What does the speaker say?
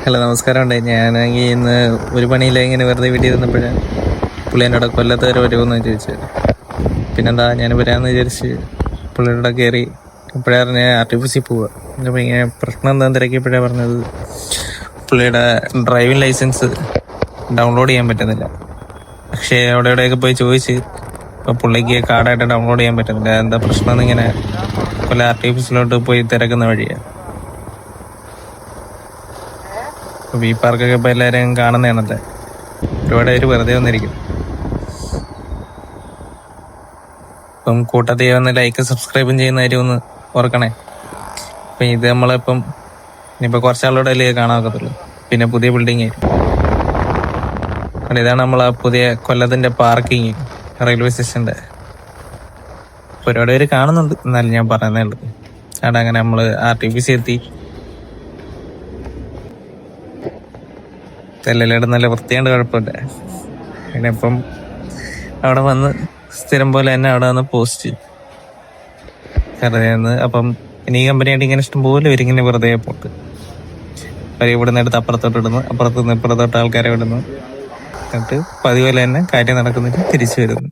Hello, നമസ്കാരമുണ്ട്. ഞാനാണെങ്കിൽ ഇന്ന് ഒരു പണിയില്ല, ഇങ്ങനെ വെറുതെ വീട്ടിൽ ഇരുന്നപ്പോഴേ പുള്ളി എന്നോട് കൊല്ലത്ത് വരെ വരുമെന്ന് ചോദിച്ചു. പിന്നെന്താ, ഞാൻ വരാമെന്ന് വിചാരിച്ച് പുള്ളിയുടെ കയറി. ഇപ്പോഴാണ് പറഞ്ഞ ആർട്ടിഫിസിൽ പോവുക. അപ്പോൾ ഇങ്ങനെ പ്രശ്നം എന്താണെന്ന് തിരക്കിയപ്പോഴാണ് പറഞ്ഞത് പുള്ളിയുടെ ഡ്രൈവിംഗ് ലൈസൻസ് ഡൗൺലോഡ് ചെയ്യാൻ പറ്റുന്നില്ല. പക്ഷേ എവിടെയൊക്കെ പോയി ചോദിച്ച് ഇപ്പോൾ പുള്ളിക്ക് കാർഡായിട്ട് ഡൗൺലോഡ് ചെയ്യാൻ പറ്റുന്നില്ല. എന്താ പ്രശ്നം എന്നിങ്ങനെ പുള്ളി ആർട്ടിഫിസിലോട്ട് പോയി തിരക്കുന്ന വഴിയാണ്. ഈ പാർക്കൊക്കെ ഇപ്പൊ എല്ലാരും കാണുന്നതാണല്ലേ. ഒരുപാട് പേര് വെറുതെ വന്നിരിക്കും. ഇപ്പം കൂട്ടത്തിൽ വന്ന് ലൈക്ക് സബ്സ്ക്രൈബും ചെയ്യുന്ന കാര്യം ഒന്ന് ഓർക്കണേ. അപ്പൊ ഇത് നമ്മളിപ്പം ഇനിയിപ്പോ കുറച്ചാളോടെ അല്ലേ കാണാക്കത്തുള്ളൂ. പിന്നെ പുതിയ ബിൽഡിങ് ഇതാണ് നമ്മളെ പുതിയ കൊല്ലത്തിന്റെ പാർക്കിങ്, റെയിൽവേ സ്റ്റേഷന്റെ. ഒരുപാട് പേര് കാണുന്നുണ്ട്, എന്നാലും ഞാൻ പറയുന്നേ ഉള്ളൂ. അവിടെ അങ്ങനെ നമ്മള് RTPC എത്തി. തെല്ലല്ലേടെ നല്ല വൃത്തിയാണ്ട്, കുഴപ്പമില്ല. പിന്നെ ഇപ്പം അവിടെ വന്ന് സ്ഥിരം പോലെ തന്നെ അവിടെ വന്ന് പോസ്റ്റ് വെറുതെ. അപ്പം ഇനി ഈ കമ്പനിയായിട്ട് ഇങ്ങനെ ഇഷ്ടം പോലെ വരിങ്ങനെ വെറുതെ പോട്ട് അവർ ഇവിടെ നിന്ന് എടുത്ത് അപ്പുറത്തോട്ട് ഇടുന്നു, അപ്പുറത്തുനിന്ന് ഇപ്പുറത്തോട്ട് ആൾക്കാരെ വിടുന്നു. എന്നിട്ട് പതിപോലെ തന്നെ കാര്യം നടക്കുന്നിട്ട് തിരിച്ചു വരുന്നു.